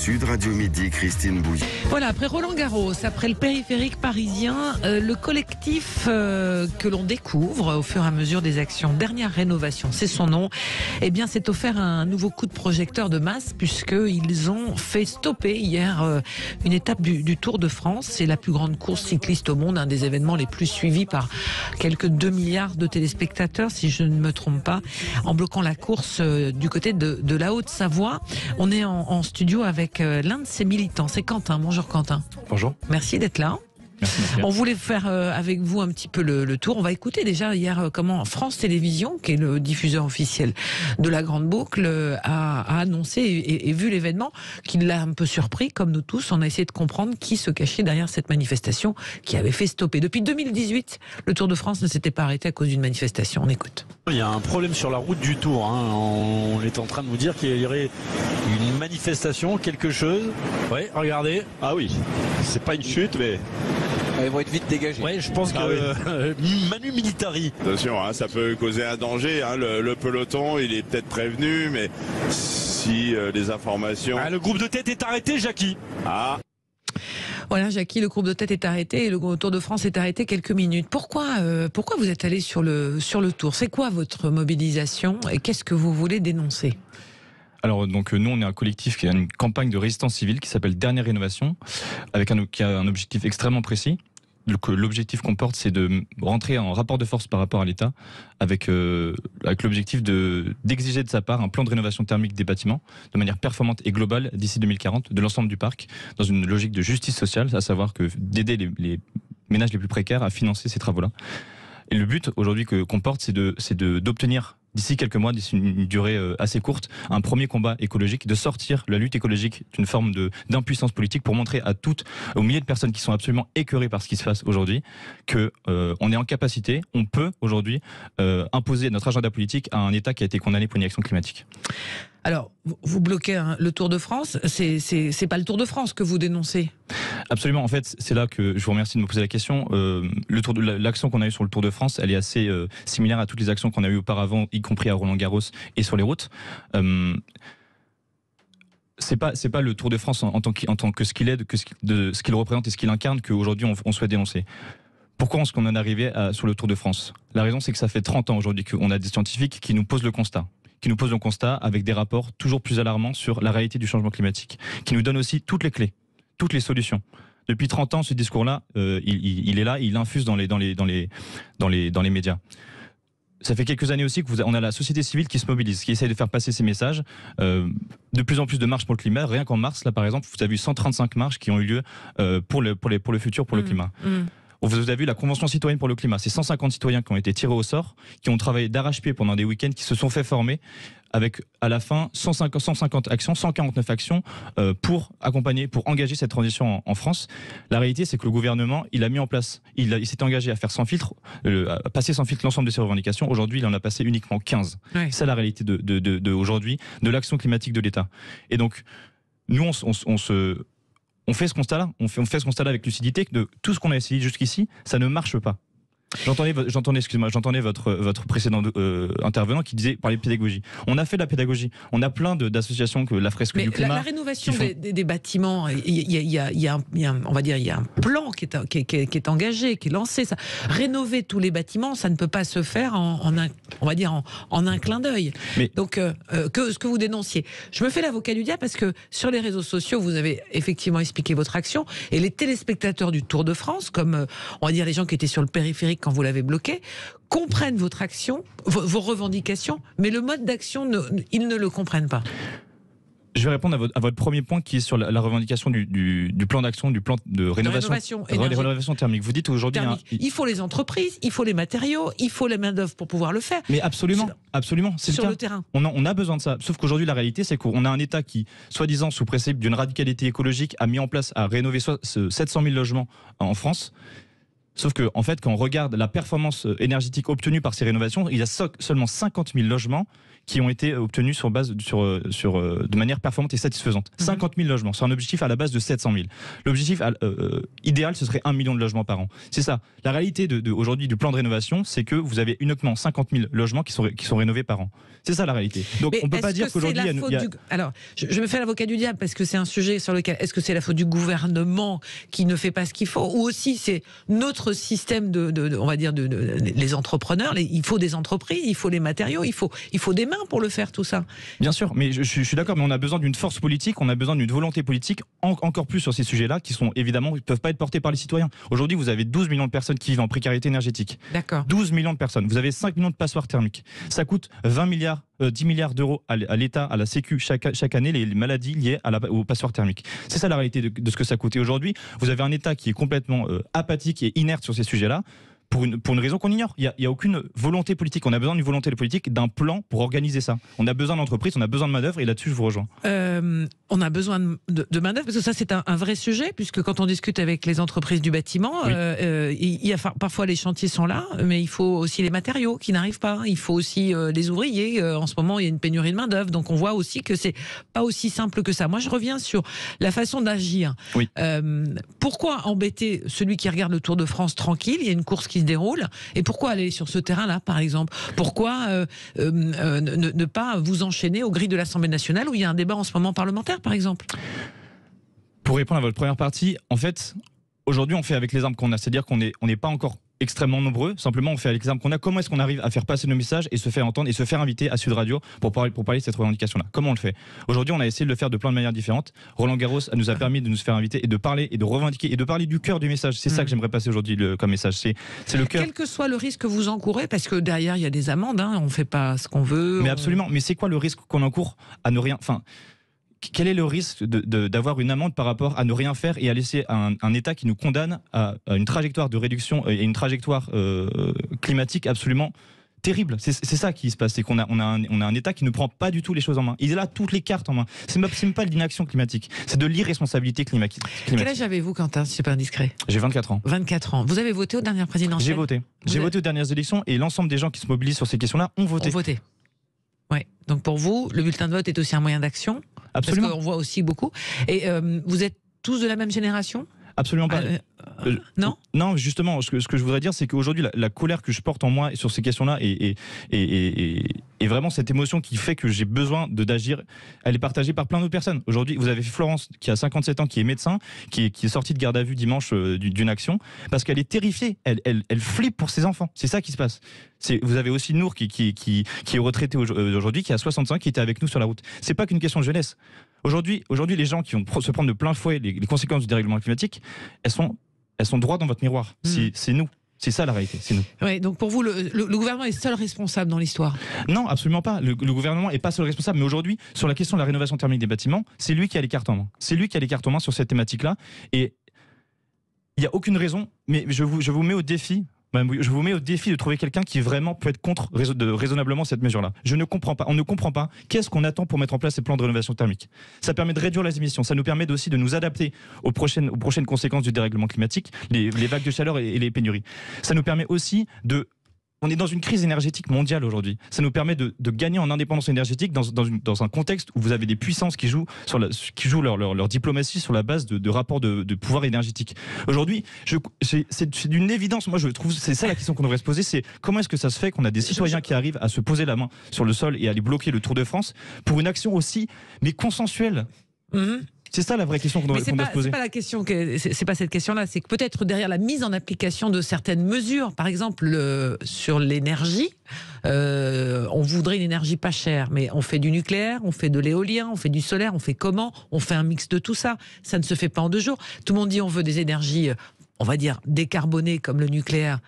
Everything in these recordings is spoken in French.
Sud Radio Midi, Christine Bouillet. Voilà, après Roland Garros, après le périphérique parisien, le collectif que l'on découvre au fur et à mesure des actions, Dernière Rénovation, c'est son nom, eh bien s'est offert un nouveau coup de projecteur de masse puisqu'ils ont fait stopper hier une étape du Tour de France. C'est la plus grande course cycliste au monde, un des événements les plus suivis par quelques 2 milliards de téléspectateurs, si je ne me trompe pas, en bloquant la course du côté de la Haute-Savoie. On est en studio avec l'un de ses militants, c'est Quentin. Bonjour Quentin. Bonjour. Merci d'être là. Merci. On voulait faire avec vous un petit peu le tour. On va écouter déjà hier comment France Télévisions, qui est le diffuseur officiel de la Grande Boucle, a annoncé et vu l'événement, qui l'a un peu surpris, comme nous tous. On a essayé de comprendre qui se cachait derrière cette manifestation qui avait fait stopper. Depuis 2018, le Tour de France ne s'était pas arrêté à cause d'une manifestation. On écoute. Il y a un problème sur la route du Tour. On est en train de vous dire qu'il y aurait une manifestation, quelque chose. Oui, regardez. Ah oui, c'est pas une chute, mais... Ils vont être vite dégagés. Oui, je pense que Manu Militari. Attention, ça peut causer un danger. Le peloton, il est peut-être prévenu, mais si les informations... Le groupe de tête est arrêté, Jackie. Voilà, Jackie, le groupe de tête est arrêté et le Tour de France est arrêté quelques minutes. Pourquoi vous êtes allé sur le Tour? C'est quoi votre mobilisation et qu'est-ce que vous voulez dénoncer? Alors donc nous on est un collectif qui a une campagne de résistance civile qui s'appelle Dernière Rénovation, qui a un objectif extrêmement précis. L'objectif qu'on porte, c'est de rentrer en rapport de force par rapport à l'État, avec l'objectif d'exiger de sa part un plan de rénovation thermique des bâtiments de manière performante et globale d'ici 2040 de l'ensemble du parc, dans une logique de justice sociale, à savoir que d'aider les ménages les plus précaires à financer ces travaux-là. Et le but aujourd'hui qu'on porte, c'est d'obtenir d'ici quelques mois, d'ici une durée assez courte, un premier combat écologique, de sortir la lutte écologique d'une forme d'impuissance politique pour montrer aux milliers de personnes qui sont absolument écœurées par ce qui se passe aujourd'hui, que on est en capacité, on peut aujourd'hui imposer notre agenda politique à un État qui a été condamné pour une inaction climatique. Alors, vous bloquez le Tour de France, c'est pas le Tour de France que vous dénoncez? Absolument, en fait, c'est là que je vous remercie de me poser la question. L'action qu'on a eue sur le Tour de France, elle est assez similaire à toutes les actions qu'on a eues auparavant, y compris à Roland-Garros et sur les routes. C'est pas le Tour de France en tant que ce qu'il est, ce qu'il représente et ce qu'il incarne qu'aujourd'hui on souhaite dénoncer. Pourquoi est-ce qu'on en est arrivé sur le Tour de France? La raison, c'est que ça fait 30 ans aujourd'hui qu'on a des scientifiques qui nous posent le constat. Avec des rapports toujours plus alarmants sur la réalité du changement climatique, qui nous donnent aussi toutes les clés, toutes les solutions. Depuis 30 ans, ce discours-là, il est là, il infuse dans les médias. Ça fait quelques années aussi qu'on a la société civile qui se mobilise, qui essaye de faire passer ces messages. De plus en plus de marches pour le climat. Rien qu'en mars, là par exemple, vous avez eu 135 marches qui ont eu lieu pour le futur, pour le climat. Vous avez vu la Convention citoyenne pour le climat, c'est 150 citoyens qui ont été tirés au sort, qui ont travaillé d'arrache-pied pendant des week-ends, qui se sont fait former, avec à la fin 150 actions, 149 actions pour accompagner, pour engager cette transition en France. La réalité, c'est que le gouvernement, il a mis en place, il s'est engagé à faire sans filtre, à passer sans filtre l'ensemble de ses revendications. Aujourd'hui, il en a passé uniquement 15. Ouais. C'est la réalité aujourd'hui de l'action climatique de l'État. Et donc, nous, on fait ce constat-là. On fait ce constat-là avec lucidité que de tout ce qu'on a essayé jusqu'ici, ça ne marche pas. J'entendais votre précédent intervenant qui disait parler de pédagogie. On a fait de la pédagogie. On a plein d'associations que la fresque du climat. La rénovation des bâtiments, il y a un plan qui est engagé, qui est lancé. Ça. Rénover tous les bâtiments, ça ne peut pas se faire en un clin d'œil. Donc, ce que vous dénonciez. Je me fais l'avocat du diable parce que sur les réseaux sociaux, vous avez effectivement expliqué votre action et les téléspectateurs du Tour de France, comme on va dire les gens qui étaient sur le périphérique quand vous l'avez bloqué, comprennent votre action, vos revendications, mais le mode d'action, ils ne le comprennent pas. Je vais répondre à votre premier point qui est sur la revendication du plan d'action, du plan de rénovation thermique. Vous dites aujourd'hui... Il faut les entreprises, il faut les matériaux, il faut la main-d'œuvre pour pouvoir le faire. Mais absolument, c'est sur le terrain. On a besoin de ça. Sauf qu'aujourd'hui, la réalité, c'est qu'on a un État qui, soi-disant, sous précepte d'une radicalité écologique, a mis en place à rénover 700 000 logements en France. Sauf que, en fait, quand on regarde la performance énergétique obtenue par ces rénovations, il y a seulement 50 000 logements qui ont été obtenus de manière performante et satisfaisante. 50 000 logements, c'est un objectif à la base de 700 000. L'objectif idéal, ce serait 1 million de logements par an. C'est ça. La réalité aujourd'hui du plan de rénovation, c'est que vous avez uniquement 50 000 logements qui sont rénovés par an. C'est ça la réalité. Donc on ne peut pas dire qu'aujourd'hui... Alors, je me fais l'avocat du diable parce que c'est un sujet sur lequel... Est-ce que c'est la faute du gouvernement qui ne fait pas ce qu'il faut, ou aussi c'est notre système on va dire, les entrepreneurs, il faut des entreprises, il faut les matériaux, il faut des mains pour le faire tout ça. Bien sûr, mais je suis d'accord, mais on a besoin d'une force politique, on a besoin d'une volonté politique, encore plus sur ces sujets-là, qui sont évidemment, ils ne peuvent pas être portés par les citoyens. Aujourd'hui, vous avez 12 millions de personnes qui vivent en précarité énergétique. D'accord. 12 millions de personnes. Vous avez 5 millions de passoires thermiques. Ça coûte 10 milliards d'euros à l'État, à la Sécu, chaque année, les maladies liées aux passoires thermiques. C'est ça la réalité de ce que ça coûte. Et aujourd'hui, vous avez un État qui est complètement apathique et inerte sur ces sujets-là. Pour une raison qu'on ignore. Il n'y a aucune volonté politique. On a besoin d'une volonté politique, d'un plan pour organiser ça. On a besoin d'entreprises, on a besoin de main-d'œuvre, et là-dessus, je vous rejoins. On a besoin de main-d'œuvre, parce que ça, c'est un vrai sujet, puisque quand on discute avec les entreprises du bâtiment, oui. Il y a parfois les chantiers sont là, mais il faut aussi les matériaux qui n'arrivent pas. Il faut aussi les ouvriers. En ce moment, il y a une pénurie de main-d'œuvre. Donc, on voit aussi que c'est pas aussi simple que ça. Moi, je reviens sur la façon d'agir. Oui. Pourquoi embêter celui qui regarde le Tour de France tranquille? Il y a une course qui se déroule. Et pourquoi aller sur ce terrain-là, par exemple? Pourquoi ne pas vous enchaîner aux grilles de l'Assemblée nationale où il y a un débat en ce moment parlementaire, par exemple? Pour répondre à votre première partie, en fait, aujourd'hui, on fait avec les armes qu'on a. C'est-à-dire qu'on n'est pas encore extrêmement nombreux. Simplement, on fait avec les armes qu'on a. Comment est-ce qu'on arrive à faire passer nos messages et se faire entendre et se faire inviter à Sud Radio pour parler de cette revendication-là? Comment on le fait? Aujourd'hui, on a essayé de le faire de plein de manières différentes. Roland Garros nous a permis de nous faire inviter et de parler et de revendiquer et de parler du cœur du message. C'est ça que j'aimerais passer aujourd'hui comme message. C'est le cœur. Quel que soit le risque que vous encourez, parce que derrière, il y a des amendes. On ne fait pas ce qu'on veut. Mais absolument. Mais c'est quoi le risque qu'on encourt à ne rien... Quel est le risque d'avoir une amende par rapport à ne rien faire et à laisser un État qui nous condamne à une trajectoire de réduction et une trajectoire climatique absolument terrible? C'est ça qui se passe, c'est qu'on a un État qui ne prend pas du tout les choses en main. Il a toutes les cartes en main. C'est même pas de l'inaction climatique, c'est de l'irresponsabilité climatique. Quel âge avez-vous, Quentin, si c'est pas indiscret? J'ai 24 ans. 24 ans. Vous avez voté aux dernières présidentielles? J'ai voté. J'ai voté aux dernières élections et l'ensemble des gens qui se mobilisent sur ces questions-là ont voté. Ouais. Donc pour vous, le bulletin de vote est aussi un moyen d'action? Absolument. Parce qu'on voit aussi beaucoup. Et vous êtes tous de la même génération? Absolument pas. Non. Non, justement, ce que je voudrais dire, c'est qu'aujourd'hui, la colère que je porte en moi sur ces questions-là et vraiment cette émotion qui fait que j'ai besoin d'agir, elle est partagée par plein d'autres personnes. Aujourd'hui, vous avez Florence, qui a 57 ans, qui est médecin, qui est sortie de garde à vue dimanche d'une action, parce qu'elle est terrifiée. Elle flippe pour ses enfants. C'est ça qui se passe. Vous avez aussi Nour, qui est retraité aujourd'hui, qui a 65 ans, qui était avec nous sur la route. C'est pas qu'une question de jeunesse. Aujourd'hui, les gens qui vont se prendre de plein fouet les conséquences du dérèglement climatique, elles sont droit dans votre miroir. C'est nous. C'est ça la réalité, c'est nous. Ouais, donc pour vous, le gouvernement est seul responsable dans l'histoire? Non, absolument pas. Le gouvernement n'est pas seul responsable. Mais aujourd'hui, sur la question de la rénovation thermique des bâtiments, c'est lui qui a les cartes en main. C'est lui qui a les cartes en main sur cette thématique-là. Et il n'y a aucune raison, mais je vous mets au défi. Je vous mets au défi de trouver quelqu'un qui vraiment peut être contre raisonnablement cette mesure-là. Je ne comprends pas. On ne comprend pas. Qu'est-ce qu'on attend pour mettre en place ces plans de rénovation thermique? Ça permet de réduire les émissions. Ça nous permet aussi de nous adapter aux prochaines conséquences du dérèglement climatique, les vagues de chaleur et les pénuries. Ça nous permet aussi on est dans une crise énergétique mondiale aujourd'hui. Ça nous permet de gagner en indépendance énergétique dans un contexte où vous avez des puissances qui jouent leur diplomatie sur la base de rapports de pouvoir énergétique. Aujourd'hui, c'est d'une évidence. Moi, je trouve c'est ça la question qu'on devrait se poser. C'est comment est-ce que ça se fait qu'on a des citoyens qui arrivent à se poser la main sur le sol et à aller bloquer le Tour de France pour une action aussi, mais consensuelle. C'est ça la vraie question qu'on doit se poser. C'est pas la question, c'est pas cette question-là. C'est que peut-être derrière la mise en application de certaines mesures, par exemple sur l'énergie, on voudrait une énergie pas chère, mais on fait du nucléaire, on fait de l'éolien, on fait du solaire, on fait comment? On fait un mix de tout ça. Ça ne se fait pas en 2 jours. Tout le monde dit on veut des énergies, on va dire décarbonées comme le nucléaire.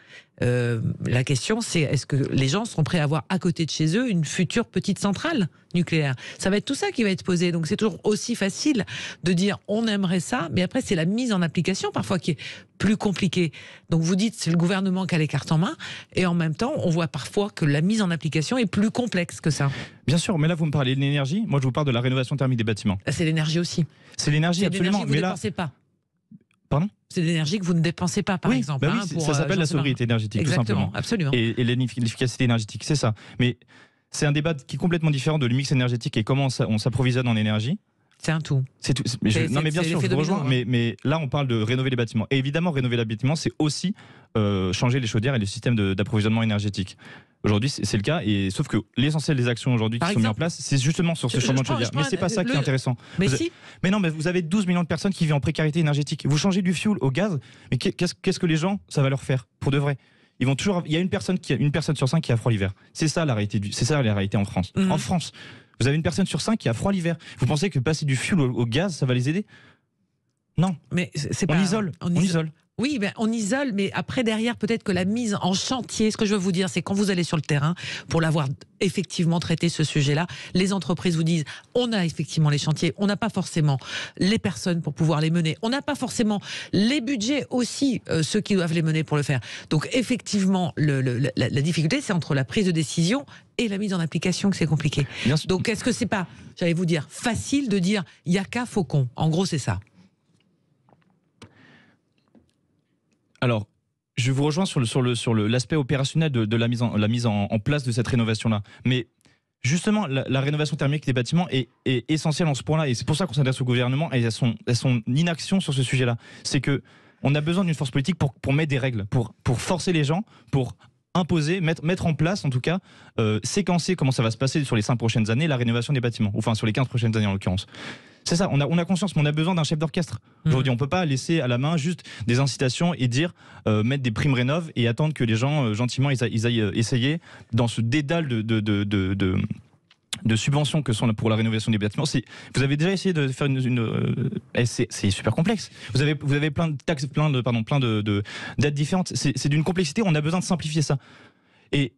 La question, c'est est-ce que les gens seront prêts à avoir à côté de chez eux une future petite centrale nucléaire? Ça va être tout ça qui va être posé. Donc c'est toujours aussi facile de dire on aimerait ça, mais après c'est la mise en application parfois qui est plus compliquée. Donc vous dites c'est le gouvernement qui a les cartes en main, et en même temps on voit parfois que la mise en application est plus complexe que ça. Bien sûr, mais là vous me parlez de l'énergie, moi je vous parle de la rénovation thermique des bâtiments. C'est l'énergie aussi. C'est l'énergie, absolument. Vous ne dépensez pas. Pardon? C'est de l'énergie que vous ne dépensez pas, par exemple. Ça s'appelle la sobriété énergétique, exactement, tout simplement. Absolument. Et l'efficacité énergétique, c'est ça. Mais c'est un débat qui est complètement différent de le mix énergétique et comment on s'approvisionne en énergie. C'est un tout. C'est tout. Non, mais bien sûr, je vous rejoins. Mais là, on parle de rénover les bâtiments. Et évidemment, rénover les bâtiments, c'est aussi changer les chaudières et le système d'approvisionnement énergétique. Aujourd'hui, c'est le cas. Et sauf que l'essentiel des actions aujourd'hui qui sont mises en place, c'est justement sur ce changement de chaudière. Mais c'est pas ça qui est intéressant. Mais non, mais vous avez 12 millions de personnes qui vivent en précarité énergétique. Vous changez du fioul au gaz. Mais qu'est-ce que les gens, ça va leur faire pour de vrai? Ils vont toujours. Il y a une personne sur 5 qui a froid l'hiver. C'est ça la réalité. C'est ça la réalité en France. En France. Vous avez une personne sur 5 qui a froid l'hiver. Vous pensez que passer du fioul au gaz, ça va les aider? Non. Mais on isole. On isole. Oui, ben on isole, mais après, derrière, peut-être que la mise en chantier, ce que je veux vous dire, c'est quand vous allez sur le terrain, pour l'avoir effectivement traité ce sujet-là, les entreprises vous disent, on a effectivement les chantiers, on n'a pas forcément les personnes pour pouvoir les mener, on n'a pas forcément les budgets aussi, ceux qui doivent les mener pour le faire. Donc effectivement, la difficulté, c'est entre la prise de décision et la mise en application que c'est compliqué. Donc est-ce que c'est pas, j'allais vous dire, facile de dire, il y a qu'à Faucon? En gros, c'est ça. Alors, je vous rejoins sur l'aspect opérationnel de la mise en place de cette rénovation-là. Mais justement, la rénovation thermique des bâtiments est essentielle en ce point-là. Et c'est pour ça qu'on s'adresse au gouvernement et à son inaction sur ce sujet-là. C'est qu'on a besoin d'une force politique pour mettre des règles, pour forcer les gens, pour imposer, mettre en place en tout cas, séquencer comment ça va se passer sur les 5 prochaines années, la rénovation des bâtiments. Enfin, sur les 15 prochaines années en l'occurrence. C'est ça, on a conscience, mais on a besoin d'un chef d'orchestre. Aujourd'hui, on ne peut pas laisser à la main juste des incitations et dire mettre des primes rénov' et attendre que les gens, gentiment, ils aillent essayer dans ce dédale de subventions que sont pour la rénovation des bâtiments. Vous avez déjà essayé de faire c'est super complexe. Vous avez plein de taxes, plein d'aides différentes. C'est d'une complexité, on a besoin de simplifier ça. Et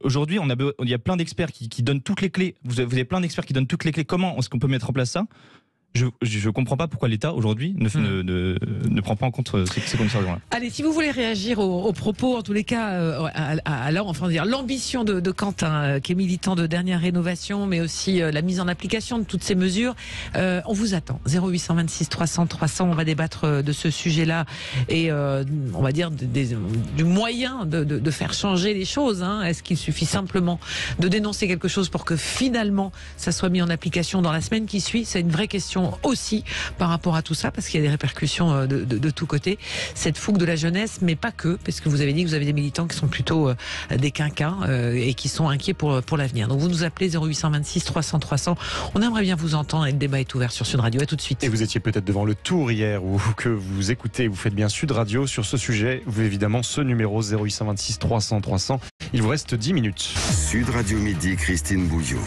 aujourd'hui, il y a plein d'experts qui donnent toutes les clés. Vous avez plein d'experts qui donnent toutes les clés. Comment est-ce qu'on peut mettre en place ça? Je ne comprends pas pourquoi l'État, aujourd'hui, ne prend pas en compte ces conditions-là. Allez, si vous voulez réagir aux propos, en tous les cas, l'ambition de Quentin, qui est militant de dernière rénovation, mais aussi la mise en application de toutes ces mesures, on vous attend. 0826 300 300, on va débattre de ce sujet-là et on va dire du moyen de faire changer les choses. Est-ce qu'il suffit simplement de dénoncer quelque chose pour que finalement ça soit mis en application dans la semaine qui suit? C'est une vraie question aussi par rapport à tout ça, parce qu'il y a des répercussions de tous côtés. Cette fougue de la jeunesse, mais pas que, parce que vous avez dit que vous avez des militants qui sont plutôt des quinquins et qui sont inquiets pour l'avenir. Donc vous nous appelez 0826 300 300. On aimerait bien vous entendre et le débat est ouvert sur Sud Radio. À tout de suite. Et vous étiez peut-être devant le tour hier ou que vous écoutez, vous faites bien Sud Radio sur ce sujet. Vous évidemment ce numéro 0826 300 300. Il vous reste 10 minutes. Sud Radio Midi, Christine Bouillot.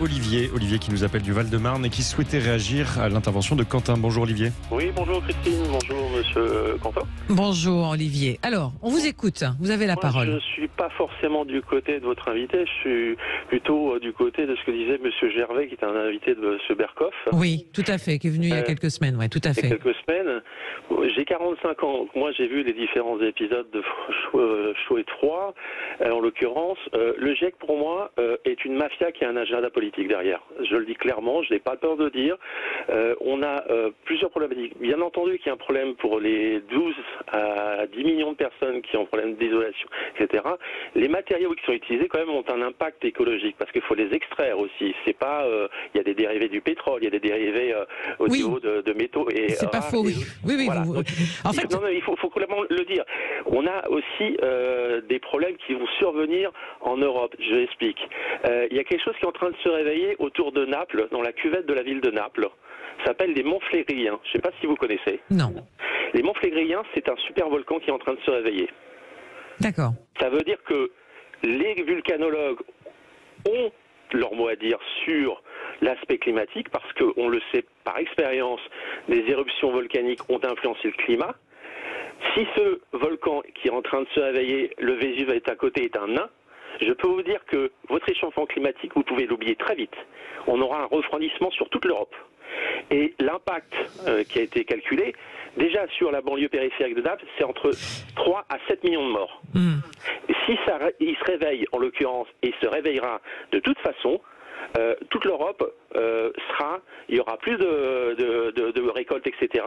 Olivier qui nous appelle du Val-de-Marne et qui souhaitait réagir à l'intervention de Quentin. Bonjour Olivier. Oui, bonjour Christine, bonjour monsieur Quentin. Bonjour Olivier. Alors, on vous écoute, vous avez la parole. Je ne suis pas forcément du côté de votre invité, je suis plutôt du côté de ce que disait monsieur Gervais, qui est un invité de monsieur Berkoff. Oui, tout à fait, qui est venu il y a quelques semaines, ouais, tout à fait. Il y a quelques semaines. J'ai 45 ans, moi j'ai vu les différents épisodes de Chaud et Froid. En l'occurrence, le GIEC pour moi est une mafia qui a un agenda politique derrière. Je le dis clairement, je n'ai pas peur de dire. On a plusieurs problématiques. Bien entendu qu'il y a un problème pour les 12 à 10 millions de personnes qui ont un problème d'isolation, etc. Les matériaux qui sont utilisés quand même ont un impact écologique parce qu'il faut les extraire aussi. C'est pas, il y a des dérivés du pétrole, il y a des dérivés au niveau de métaux. C'est pas faux, oui. Oui, voilà. En fait, non, il faut complètement le dire. On a aussi des problèmes qui vont survenir en Europe. Je l'explique. Il y a quelque chose qui est en train de se réveiller autour de Naples, dans la cuvette de la ville de Naples. Ça s'appelle les monts Flégriens. Je ne sais pas si vous connaissez. Non. Les monts Flégriens, c'est un super volcan qui est en train de se réveiller. D'accord. Ça veut dire que les vulcanologues ont leur mot à dire sur l'aspect climatique, parce qu'on le sait par expérience, les éruptions volcaniques ont influencé le climat. Si ce volcan qui est en train de se réveiller, le Vésuve est à côté, est un nain, je peux vous dire que votre échauffement climatique, vous pouvez l'oublier très vite. On aura un refroidissement sur toute l'Europe. Et l'impact qui a été calculé, déjà sur la banlieue périphérique de Naples, c'est entre 3 à 7 millions de morts. Si il se réveille, en l'occurrence, et se réveillera de toute façon, toute l'Europe il y aura plus de récoltes, etc.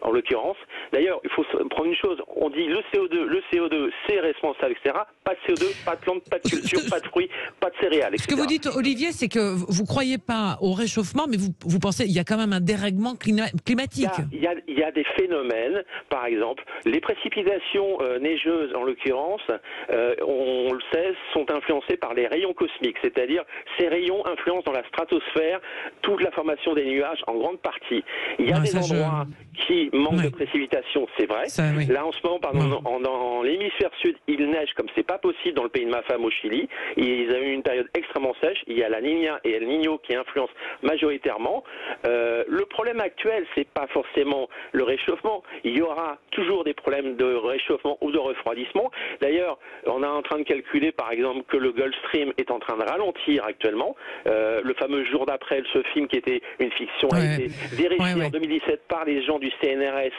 En l'occurrence. D'ailleurs, il faut prendre une chose. On dit le CO2 c'est responsable, etc. pas de CO2, pas de plantes, pas de culture, pas de fruits, pas de céréales, etc. Ce que vous dites, Olivier, c'est que vous croyez pas au réchauffement, mais vous pensez qu'il y a quand même un dérèglement climatique. Il y a des phénomènes, par exemple, les précipitations neigeuses, en l'occurrence, on le sait, sont influencées par les rayons cosmiques, c'est-à-dire ces rayons influencent dans la stratosphère toute la formation des nuages en grande partie. Il y a des endroits qui manquent de précipitations, c'est vrai. Ça, oui. Là, en ce moment, dans l'hémisphère sud, il neige comme c'est pas possible dans le pays de ma femme au Chili. Ils ont eu une période extrêmement sèche. Il y a la Niña et El Niño qui influencent majoritairement. Le problème actuel, c'est pas forcément le réchauffement. Il y aura toujours des problèmes de réchauffement ou de refroidissement. D'ailleurs, on est en train de calculer, par exemple, que le Gulf Stream est en train de ralentir actuellement. Le fameux jour d'après, ce film qui était une fiction a été vérifié en 2017 par les gens du CNRS.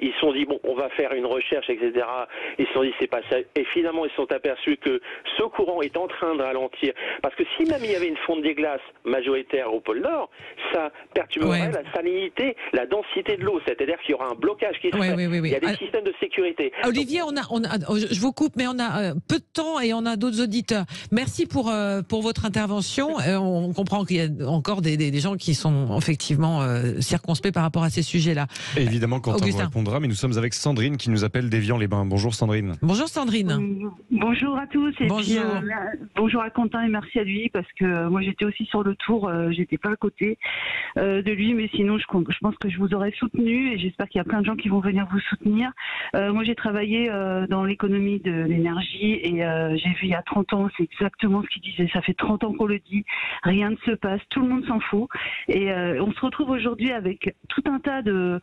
Ils se sont dit, bon, on va faire une recherche, etc. Ils se sont dit, c'est pas ça. Et finalement, ils se sont aperçus que ce courant est en train de ralentir. Parce que si même il y avait une fonte des glaces majoritaire au pôle Nord, ça perturberait la salinité, la densité de l'eau. C'est-à-dire qu'il y aura un blocage qui se fait. Il y a des systèmes de sécurité. Olivier, je vous coupe, mais on a peu de temps et on a d'autres auditeurs. Merci pour votre intervention. On comprend qu'il y a encore des gens qui sont effectivement circonspects par rapport à ces sujets-là. Et évidemment, Quentin vous répondra, mais nous sommes avec Sandrine qui nous appelle d'Évian-les-Bains. Bonjour Sandrine. Bonjour Sandrine. Bonjour à tous. Et bonjour. Puis, bonjour à Quentin et merci à lui parce que moi j'étais aussi sur le tour, j'étais pas à côté de lui, mais sinon je pense que je vous aurais soutenu et j'espère qu'il y a plein de gens qui vont venir vous soutenir. Moi j'ai travaillé dans l'économie de l'énergie et j'ai vu il y a 30 ans, c'est exactement ce qu'il disait, ça fait 30 ans qu'on le dit, rien ne se passe, tout le monde s'en fout et on se retrouve aujourd'hui avec tout un tas de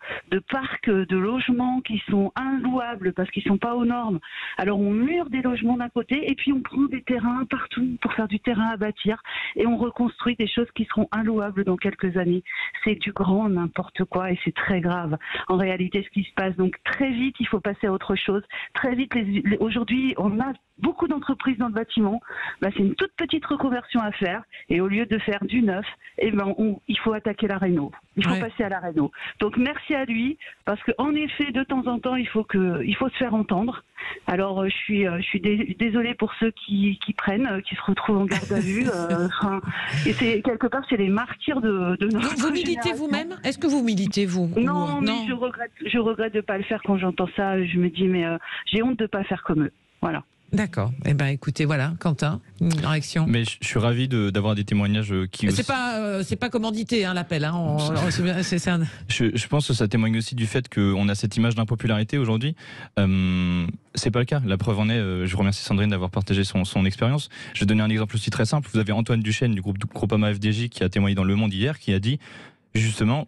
parcs de logements qui sont inlouables parce qu'ils sont pas aux normes. Alors on mure des logements d'un côté et puis on prend des terrains partout pour faire du terrain à bâtir et on reconstruit des choses qui seront inlouables dans quelques années. C'est du grand n'importe quoi et c'est très grave en réalité ce qui se passe. Donc très vite il faut passer à autre chose. Très vite aujourd'hui on a beaucoup d'entreprises dans le bâtiment, c'est une toute petite reconversion à faire et au lieu de faire du neuf, il faut attaquer la réno. Il faut passer à la réno. Donc merci à lui parce qu'en effet de temps en temps il faut se faire entendre. Alors je suis désolée pour ceux qui prennent, qui se retrouvent en garde à vue. Et c'est quelque part c'est les martyrs de notre Vous militez vous-même? Est-ce que vous militez vous? Non, mais je regrette de pas le faire quand j'entends ça. Je me dis mais j'ai honte de pas faire comme eux. Voilà. D'accord. Eh ben, écoutez, voilà, Quentin, une réaction. Mais je suis ravi d'avoir des témoignages qui. C'est pas commandité, l'appel. Je pense que ça témoigne aussi du fait qu'on a cette image d'impopularité aujourd'hui. C'est pas le cas. La preuve en est. Je remercie Sandrine d'avoir partagé son expérience. Je vais donner un exemple aussi très simple. Vous avez Antoine Duchesne du groupe Groupama FDJ qui a témoigné dans Le Monde hier, qui a dit justement.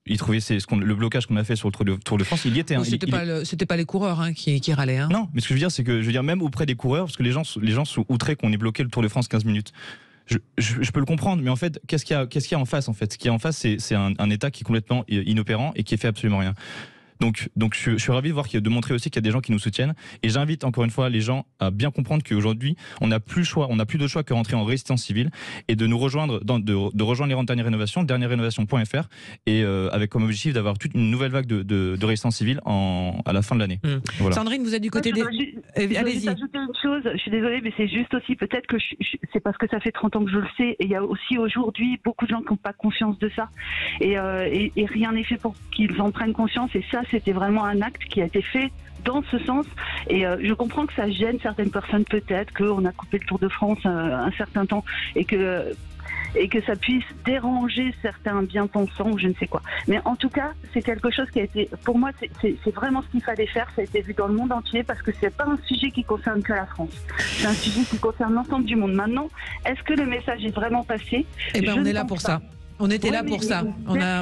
Il trouvait le blocage qu'on a fait sur le Tour de France, il y était. C'était pas les coureurs qui râlaient. Non, mais ce que je veux dire, c'est que même auprès des coureurs, parce que les gens sont outrés qu'on ait bloqué le Tour de France 15 minutes. Je peux le comprendre, mais en fait, qu'est-ce qu'il y a en face en fait? Ce qu'il y a en face, c'est un État qui est complètement inopérant et qui fait absolument rien. Donc je suis ravi de montrer aussi qu'il y a des gens qui nous soutiennent et j'invite encore une fois les gens à bien comprendre qu'aujourd'hui on n'a plus d'autre choix que rentrer en résistance civile et de nous rejoindre de rejoindre les dernières rénovations, dernièrerénovation.fr et avec comme objectif d'avoir toute une nouvelle vague de résistance civile à la fin de l'année. Voilà. Sandrine, vous êtes du côté des... Allez-y. Je vais ajouter une chose, je suis désolée mais c'est juste aussi peut-être que c'est parce que ça fait 30 ans que je le sais et il y a aussi aujourd'hui beaucoup de gens qui n'ont pas conscience de ça et rien n'est fait pour qu'ils en prennent conscience et ça c'était vraiment un acte qui a été fait dans ce sens et je comprends que ça gêne certaines personnes peut-être qu'on a coupé le Tour de France un certain temps et que ça puisse déranger certains bien-pensants ou je ne sais quoi. Mais en tout cas, c'est quelque chose qui a été, pour moi, c'est vraiment ce qu'il fallait faire. Ça a été vu dans le monde entier parce que c'est pas un sujet qui concerne que la France. C'est un sujet qui concerne l'ensemble du monde. Maintenant, est-ce que le message est vraiment passé? On est là pour ça. On était là pour ça.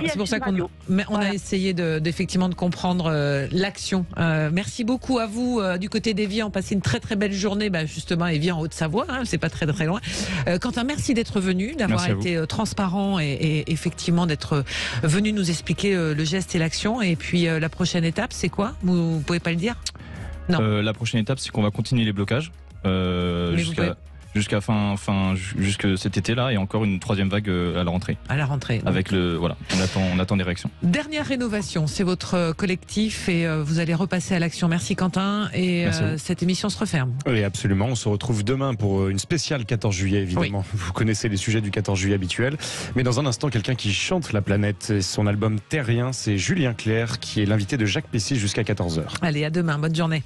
C'est pour ça qu'on a essayé effectivement de comprendre l'action. Merci beaucoup à vous du côté d'Évian. Passez une très très belle journée. Justement, Évian en Haute-Savoie, c'est pas très très loin. Quentin, merci d'être venu, d'avoir été transparent et effectivement d'être venu nous expliquer le geste et l'action. Et puis la prochaine étape, c'est quoi? Vous pouvez pas le dire? Non. La prochaine étape, c'est qu'on va continuer les blocages jusqu'à jusque cet été-là, et encore une troisième vague à la rentrée. À la rentrée. Avec on attend des réactions. Dernière rénovation, c'est votre collectif et vous allez repasser à l'action. Merci Quentin, et cette émission se referme. Oui, absolument. On se retrouve demain pour une spéciale 14 juillet, évidemment. Oui. Vous connaissez les sujets du 14 juillet habituels. Mais dans un instant, quelqu'un qui chante la planète et son album Terrien, c'est Julien Clerc, qui est l'invité de Jacques Pessy jusqu'à 14h. Allez, à demain. Bonne journée.